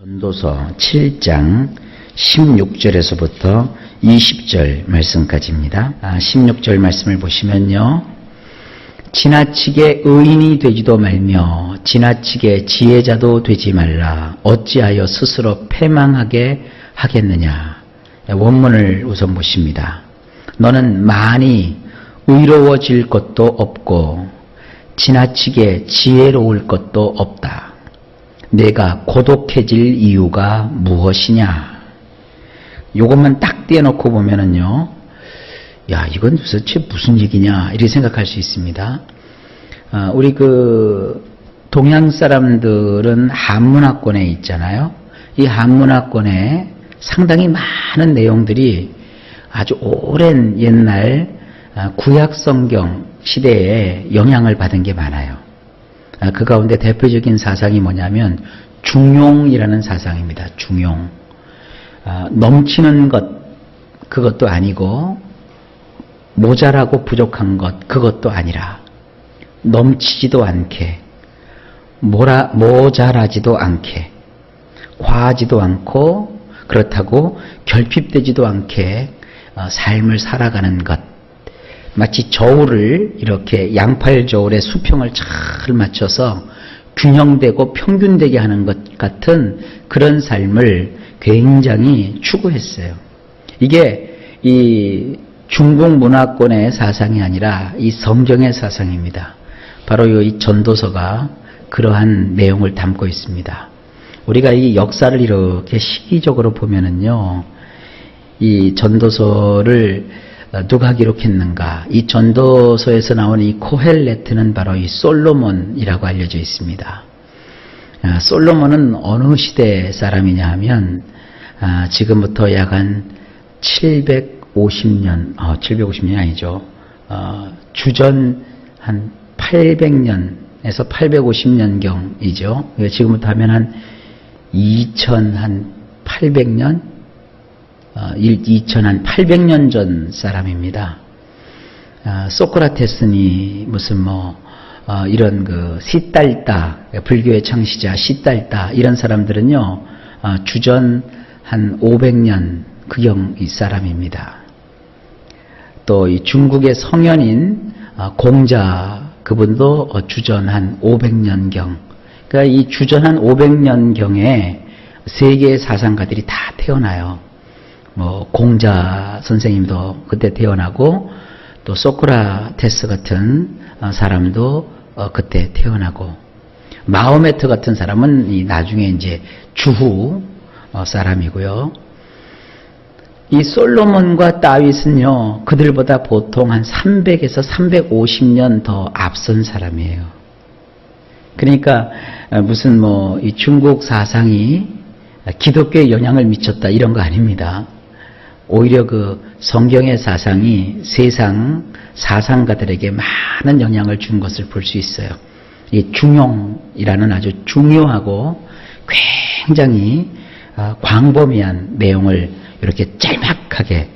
전도서 7장 16절에서부터 20절 말씀까지입니다. 16절 말씀을 보시면요. 지나치게 의인이 되지도 말며 지나치게 지혜자도 되지 말라. 어찌하여 스스로 패망하게 하겠느냐. 원문을 우선 보십니다. 너는 많이 의로워질 것도 없고 지나치게 지혜로울 것도 없다. 내가 고독해질 이유가 무엇이냐? 요것만 딱 떼어놓고 보면은요, 야, 이건 도대체 무슨 얘기냐? 이렇게 생각할 수 있습니다. 우리 동양 사람들은 한문화권에 있잖아요. 이 한문화권에 상당히 많은 내용들이 아주 오랜 옛날 구약 성경 시대에 영향을 받은 게 많아요. 그 가운데 대표적인 사상이 뭐냐면 중용이라는 사상입니다. 중용. 넘치는 것, 그것도 아니고 모자라고 부족한 것, 그것도 아니라 넘치지도 않게 모자라지도 않게 과하지도 않고 그렇다고 결핍되지도 않게 삶을 살아가는 것. 마치 저울을 이렇게 양팔 저울에 수평을 잘 맞춰서 균형되고 평균되게 하는 것 같은 그런 삶을 굉장히 추구했어요. 이게 이 중국 문화권의 사상이 아니라 이 성경의 사상입니다. 바로 이 전도서가 그러한 내용을 담고 있습니다. 우리가 이 역사를 이렇게 시기적으로 보면은요, 이 전도서를 누가 기록했는가? 이 전도서에서 나오는 이 코헬레트는 바로 이 솔로몬이라고 알려져 있습니다. 솔로몬은 어느 시대 사람이냐 하면 지금부터 약 한 750년, 750년이 아니죠. 주전 한 800년에서 850년경이죠. 지금부터 하면 한 2800년? 2800년 전 사람입니다. 소크라테스니 무슨 이런 시달다, 불교의 창시자 시달다 이런 사람들은요, 주전 한 500년 그경 이 사람입니다. 또 이 중국의 성현인 공자 그분도 주전 한 500년경. 그러니까 이 주전 한 500년경에 세계의 사상가들이 다 태어나요. 공자 선생님도 그때 태어나고 또 소크라테스 같은 사람도 그때 태어나고 마호메트 같은 사람은 이 나중에 이제 주후 사람이고요. 이 솔로몬과 다윗은요, 그들보다 보통 한 300에서 350년 더 앞선 사람이에요. 그러니까 무슨 이 중국 사상이 기독교에 영향을 미쳤다 이런 거 아닙니다. 오히려 성경의 사상이 세상 사상가들에게 많은 영향을 준 것을 볼 수 있어요. 이 중용이라는 아주 중요하고 굉장히 광범위한 내용을 이렇게 짤막하게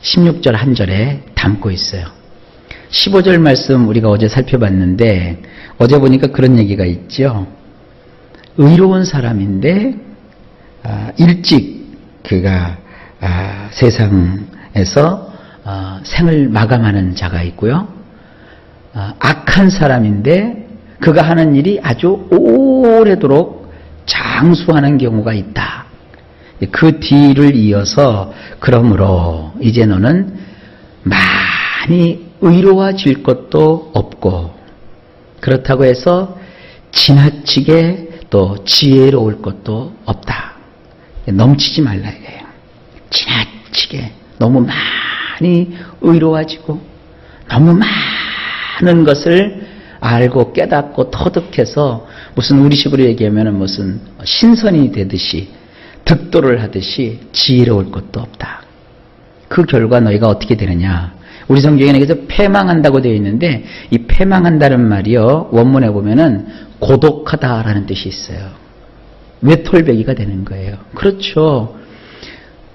16절 한 절에 담고 있어요. 15절 말씀 우리가 어제 살펴봤는데 어제 보니까 그런 얘기가 있죠. 의로운 사람인데 일찍 그가 세상에서 생을 마감하는 자가 있고요. 악한 사람인데 그가 하는 일이 아주 오래도록 장수하는 경우가 있다. 그 뒤를 이어서 그러므로 이제 너는 많이 의로워질 것도 없고 그렇다고 해서 지나치게 또 지혜로울 것도 없다. 넘치지 말라 이거예요. 지나치게 너무 많이 의로워지고 너무 많은 것을 알고 깨닫고 터득해서 무슨 우리식으로 얘기하면 무슨 신선이 되듯이 득도를 하듯이 지혜로울 것도 없다. 그 결과 너희가 어떻게 되느냐. 우리 성경에는 그래서 패망한다고 되어 있는데 이 패망한다는 말이요, 원문에 보면은 고독하다라는 뜻이 있어요. 외톨배기가 되는 거예요. 그렇죠.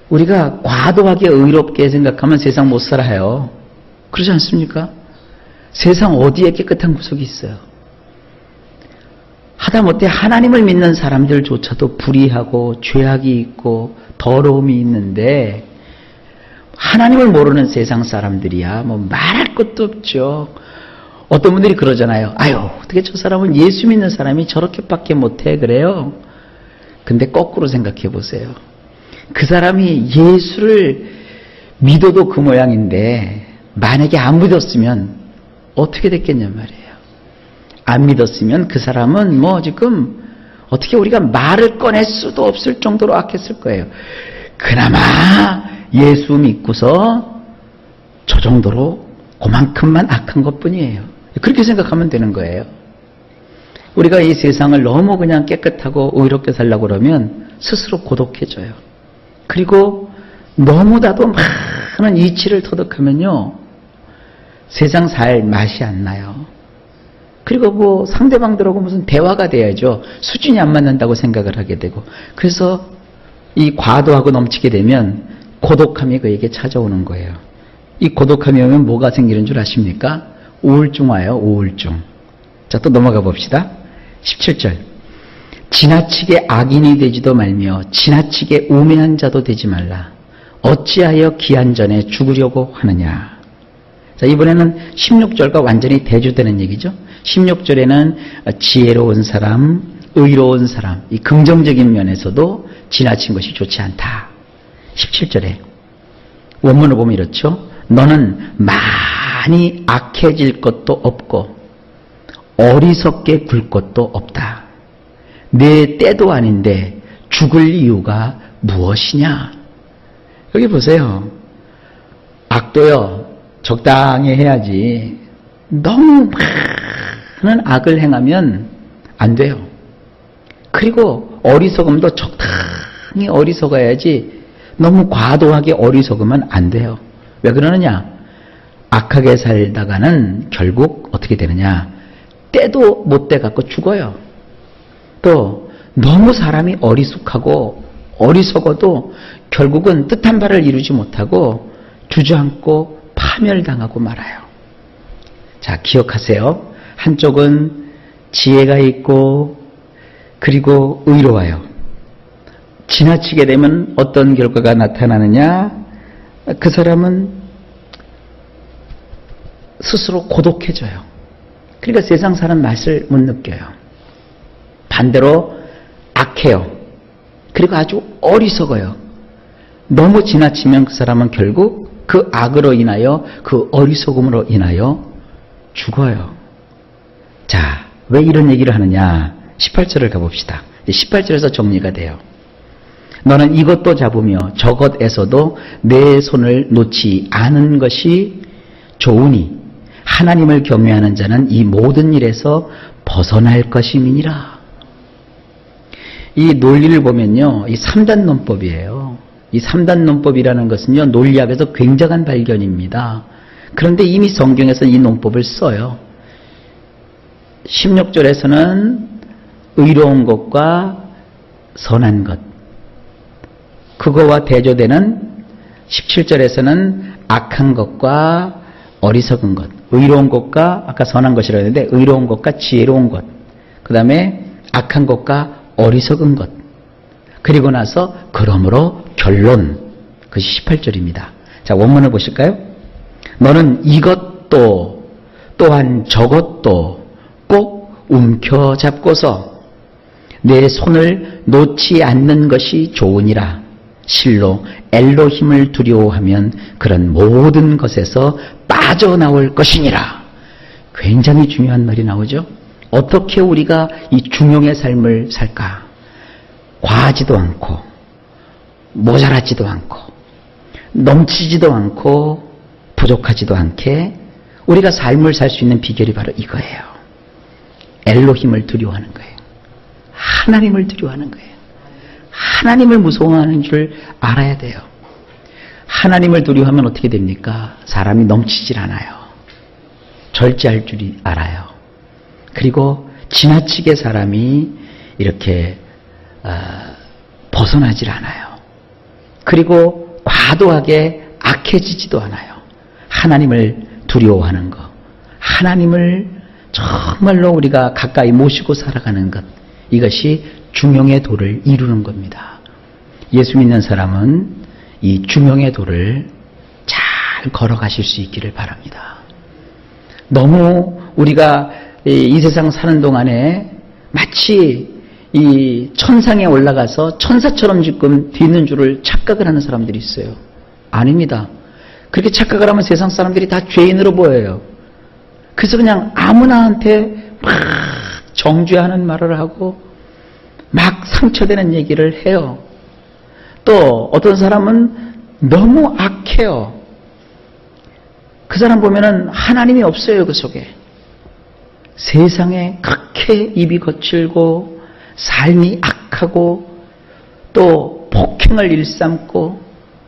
우리가 과도하게 의롭게 생각하면 세상 못 살아요. 그렇지 않습니까? 세상 어디에 깨끗한 구석이 있어요? 하다못해 하나님을 믿는 사람들조차도 불의하고 죄악이 있고 더러움이 있는데 하나님을 모르는 세상 사람들이야 뭐 말할 것도 없죠. 어떤 분들이 그러잖아요. 아유, 어떻게 저 사람은 예수 믿는 사람이 저렇게밖에 못해 그래요. 근데 거꾸로 생각해 보세요. 그 사람이 예수를 믿어도 그 모양인데 만약에 안 믿었으면 어떻게 됐겠냔 말이에요. 안 믿었으면 그 사람은 뭐 지금 어떻게 우리가 말을 꺼낼 수도 없을 정도로 악했을 거예요. 그나마 예수 믿고서 저 정도로 그만큼만 악한 것뿐이에요. 그렇게 생각하면 되는 거예요. 우리가 이 세상을 너무 그냥 깨끗하고 의롭게 살려고 그러면 스스로 고독해져요. 그리고 너무나도 많은 이치를 터득하면요, 세상 살 맛이 안 나요. 그리고 뭐 상대방들하고 무슨 대화가 돼야죠. 수준이 안 맞는다고 생각을 하게 되고, 그래서 이 과도하고 넘치게 되면 고독함이 그에게 찾아오는 거예요. 이 고독함이 오면 뭐가 생기는 줄 아십니까? 우울증 와요. 우울증. 자, 또 넘어가 봅시다. 17절. 지나치게 악인이 되지도 말며 지나치게 우매한 자도 되지 말라. 어찌하여 기한 전에 죽으려고 하느냐. 자, 이번에는 16절과 완전히 대조되는 얘기죠. 16절에는 지혜로운 사람, 의로운 사람, 이 긍정적인 면에서도 지나친 것이 좋지 않다. 17절에 원문을 보면 이렇죠. 너는 많이 악해질 것도 없고 어리석게 굴 것도 없다. 내 때도 아닌데 죽을 이유가 무엇이냐. 여기 보세요. 악도요, 적당히 해야지 너무 많은 악을 행하면 안 돼요. 그리고 어리석음도 적당히 어리석어야지 너무 과도하게 어리석으면 안 돼요. 왜 그러느냐? 악하게 살다가는 결국 어떻게 되느냐? 때도 못 돼갖고 죽어요. 또 너무 사람이 어리숙하고 어리석어도 결국은 뜻한 바를 이루지 못하고 주저앉고 파멸당하고 말아요. 자, 기억하세요. 한쪽은 지혜가 있고 그리고 의로워요. 지나치게 되면 어떤 결과가 나타나느냐? 그 사람은 스스로 고독해져요. 그러니까 세상 사람 맛을 못 느껴요. 반대로 악해요. 그리고 아주 어리석어요. 너무 지나치면 그 사람은 결국 그 악으로 인하여, 그 어리석음으로 인하여 죽어요. 자, 왜 이런 얘기를 하느냐? 18절을 가봅시다. 18절에서 정리가 돼요. 너는 이것도 잡으며 저것에서도 내 손을 놓지 않은 것이 좋으니 하나님을 경외하는 자는 이 모든 일에서 벗어날 것임이니라. 이 논리를 보면요, 이 3단 논법이에요. 이 3단 논법이라는 것은요, 논리학에서 굉장한 발견입니다. 그런데 이미 성경에서 이 논법을 써요. 16절에서는 의로운 것과 선한 것, 그거와 대조되는 17절에서는 악한 것과 어리석은 것, 의로운 것과 아까 선한 것이라고 했는데 의로운 것과 지혜로운 것, 그 다음에 악한 것과 어리석은 것, 그리고 나서 그러므로 결론, 그것이 18절입니다. 자, 원문을 보실까요? 너는 이것도 또한 저것도 꼭 움켜잡고서 내 손을 놓지 않는 것이 좋으니라. 실로 엘로힘을 두려워하면 그런 모든 것에서 빠져나올 것이니라. 굉장히 중요한 말이 나오죠. 어떻게 우리가 이 중용의 삶을 살까? 과하지도 않고 모자라지도 않고 넘치지도 않고 부족하지도 않게 우리가 삶을 살 수 있는 비결이 바로 이거예요. 엘로힘을 두려워하는 거예요. 하나님을 두려워하는 거예요. 하나님을 무서워하는 줄 알아야 돼요. 하나님을 두려워하면 어떻게 됩니까? 사람이 넘치질 않아요. 절제할 줄이 알아요. 그리고 지나치게 사람이 이렇게 벗어나질 않아요. 그리고 과도하게 악해지지도 않아요. 하나님을 두려워하는 것, 하나님을 정말로 우리가 가까이 모시고 살아가는 것, 이것이 중용의 도를 이루는 겁니다. 예수 믿는 사람은 이 중용의 도를 잘 걸어가실 수 있기를 바랍니다. 너무 우리가 이 세상 사는 동안에 마치 이 천상에 올라가서 천사처럼 지금 뒤는 줄을 착각을 하는 사람들이 있어요. 아닙니다. 그렇게 착각을 하면 세상 사람들이 다 죄인으로 보여요. 그래서 그냥 아무나한테 막 정죄하는 말을 하고 막 상처되는 얘기를 해요. 또 어떤 사람은 너무 악해요. 그 사람 보면은 하나님이 없어요, 그 속에. 세상에 그렇게 입이 거칠고 삶이 악하고 또 폭행을 일삼고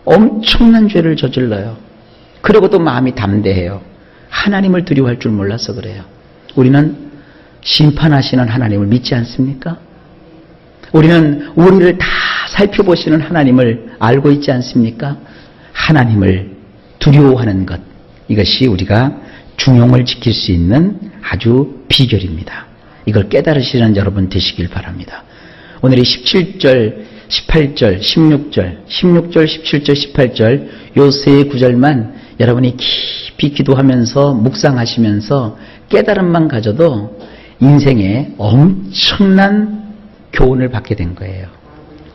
엄청난 죄를 저질러요. 그리고 또 마음이 담대해요. 하나님을 두려워할 줄 몰라서 그래요. 우리는 심판하시는 하나님을 믿지 않습니까? 우리는 우리를 다 살펴보시는 하나님을 알고 있지 않습니까? 하나님을 두려워하는 것, 이것이 우리가 중용을 지킬 수 있는 아주 비결입니다. 이걸 깨달으시는 여러분 되시길 바랍니다. 오늘이 17절, 18절, 16절, 17절, 18절 요 세 구절만 여러분이 깊이 기도하면서 묵상하시면서 깨달음만 가져도 인생에 엄청난 교훈을 받게 된 거예요.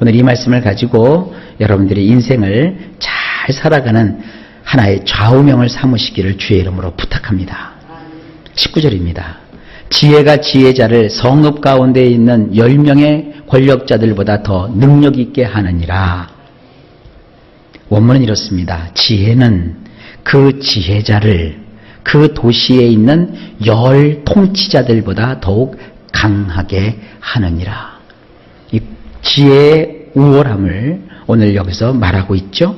오늘 이 말씀을 가지고 여러분들이 인생을 잘 살아가는 하나의 좌우명을 삼으시기를 주의 이름으로 부탁합니다. 19절입니다. 지혜가 지혜자를 성읍 가운데 있는 10명의 권력자들보다 더 능력 있게 하느니라. 원문은 이렇습니다. 지혜는 그 지혜자를 그 도시에 있는 10 통치자들보다 더욱 강하게 하느니라. 이 지혜의 우월함을 오늘 여기서 말하고 있죠.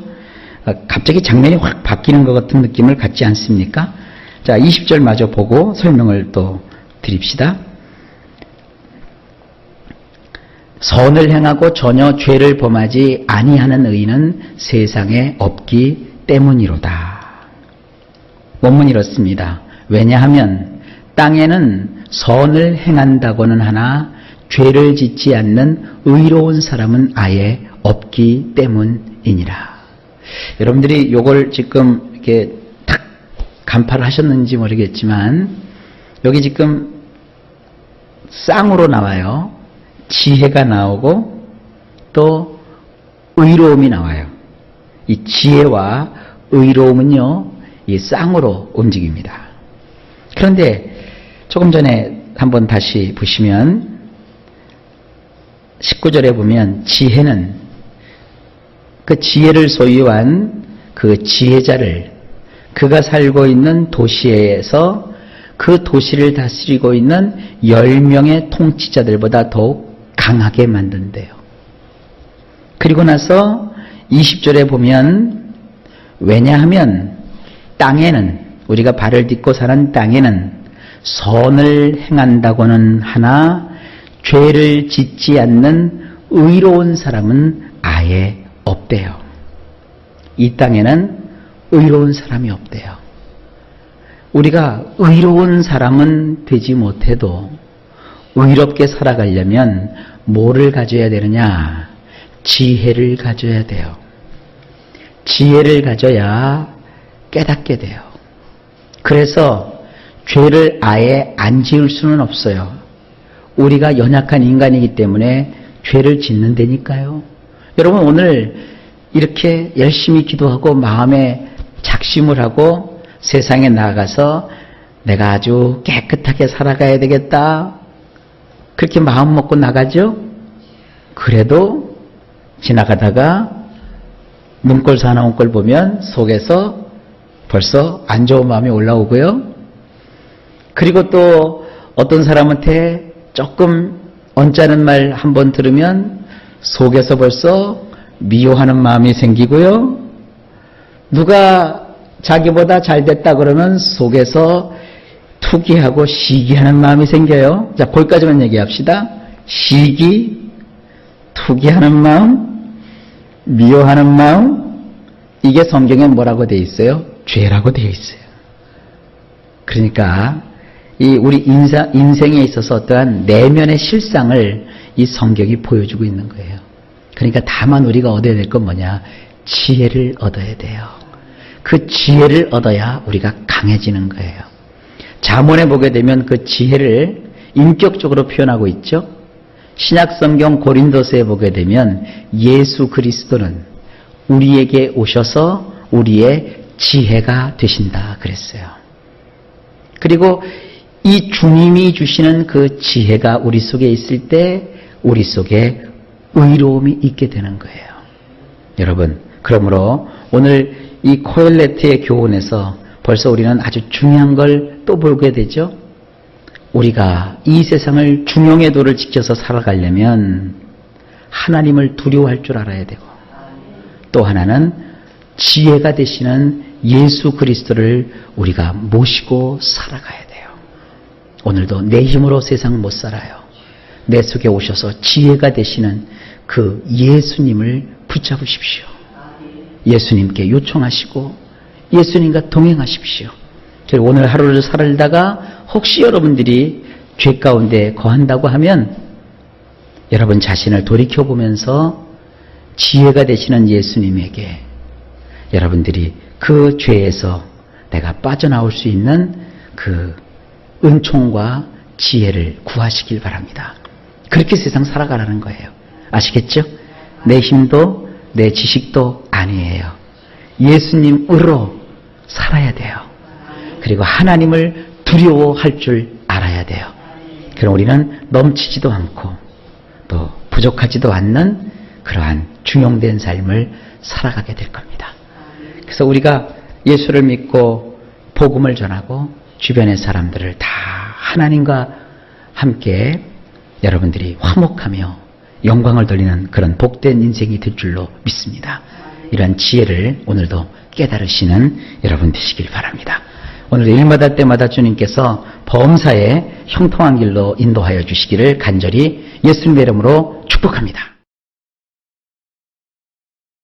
갑자기 장면이 확 바뀌는 것 같은 느낌을 갖지 않습니까? 자, 20절 마저 보고 설명을 또 드립시다. 선을 행하고 전혀 죄를 범하지 아니하는 의인은 세상에 없기 때문이로다. 원문이 이렇습니다. 왜냐하면 땅에는 선을 행한다고는 하나 죄를 짓지 않는 의로운 사람은 아예 없기 때문이니라. 여러분들이 요걸 지금 이렇게 탁 간파를 하셨는지 모르겠지만 여기 지금 쌍으로 나와요. 지혜가 나오고 또 의로움이 나와요. 이 지혜와 의로움은요, 이 쌍으로 움직입니다. 그런데 조금 전에 한번 다시 보시면 19절에 보면 지혜는 그 지혜를 소유한 그 지혜자를 그가 살고 있는 도시에서 그 도시를 다스리고 있는 10명의 통치자들보다 더욱 강하게 만든대요. 그리고 나서 20절에 보면 왜냐하면 땅에는 우리가 발을 딛고 사는 땅에는 선을 행한다고는 하나 죄를 짓지 않는 의로운 사람은 아예 없대요. 이 땅에는 의로운 사람이 없대요. 우리가 의로운 사람은 되지 못해도 의롭게 살아가려면 뭐를 가져야 되느냐? 지혜를 가져야 돼요. 지혜를 가져야 깨닫게 돼요. 그래서 죄를 아예 안 지을 수는 없어요. 우리가 연약한 인간이기 때문에 죄를 짓는다니까요. 여러분 오늘 이렇게 열심히 기도하고 마음에 작심을 하고 세상에 나가서 내가 아주 깨끗하게 살아가야 되겠다. 그렇게 마음 먹고 나가죠? 그래도 지나가다가 눈꼴 사나운 꼴 보면 속에서 벌써 안 좋은 마음이 올라오고요. 그리고 또 어떤 사람한테 조금 언짢은 말 한번 들으면 속에서 벌써 미워하는 마음이 생기고요. 누가 자기보다 잘 됐다 그러면 속에서 투기하고 시기하는 마음이 생겨요. 자, 거기까지만 얘기합시다. 시기, 투기하는 마음, 미워하는 마음, 이게 성경에 뭐라고 되어 있어요? 죄라고 되어 있어요. 그러니까 이 우리 인생에 있어서 어떠한 내면의 실상을 이 성경이 보여주고 있는 거예요. 그러니까 다만 우리가 얻어야 될 건 뭐냐? 지혜를 얻어야 돼요. 그 지혜를 얻어야 우리가 강해지는 거예요. 잠언에 보게 되면 그 지혜를 인격적으로 표현하고 있죠. 신약성경 고린도서에 보게 되면 예수 그리스도는 우리에게 오셔서 우리의 지혜가 되신다 그랬어요. 그리고 이 주님이 주시는 그 지혜가 우리 속에 있을 때 우리 속에 의로움이 있게 되는 거예요. 여러분, 그러므로 오늘 이 코엘레트의 교훈에서 벌써 우리는 아주 중요한 걸 또 보게 되죠. 우리가 이 세상을 중용의 도를 지켜서 살아가려면 하나님을 두려워할 줄 알아야 되고, 또 하나는 지혜가 되시는 예수 그리스도를 우리가 모시고 살아가야 돼요. 오늘도 내 힘으로 세상 못 살아요. 내 속에 오셔서 지혜가 되시는 그 예수님을 붙잡으십시오. 예수님께 요청하시고 예수님과 동행하십시오. 그리고 오늘 하루를 살다가 혹시 여러분들이 죄 가운데 거한다고 하면 여러분 자신을 돌이켜보면서 지혜가 되시는 예수님에게 여러분들이 그 죄에서 내가 빠져나올 수 있는 그 은총과 지혜를 구하시길 바랍니다. 그렇게 세상 살아가라는 거예요. 아시겠죠? 내 힘도 내 지식도 아니에요. 예수님으로 살아야 돼요. 그리고 하나님을 두려워할 줄 알아야 돼요. 그럼 우리는 넘치지도 않고 또 부족하지도 않는 그러한 중용된 삶을 살아가게 될 겁니다. 그래서 우리가 예수를 믿고 복음을 전하고 주변의 사람들을 다 하나님과 함께 여러분들이 화목하며 영광을 돌리는 그런 복된 인생이 될 줄로 믿습니다. 이러한 지혜를 오늘도 깨달으시는 여러분 되시길 바랍니다. 오늘 일마다 때마다 주님께서 범사에 형통한 길로 인도하여 주시기를 간절히 예수님의 이름으로 축복합니다.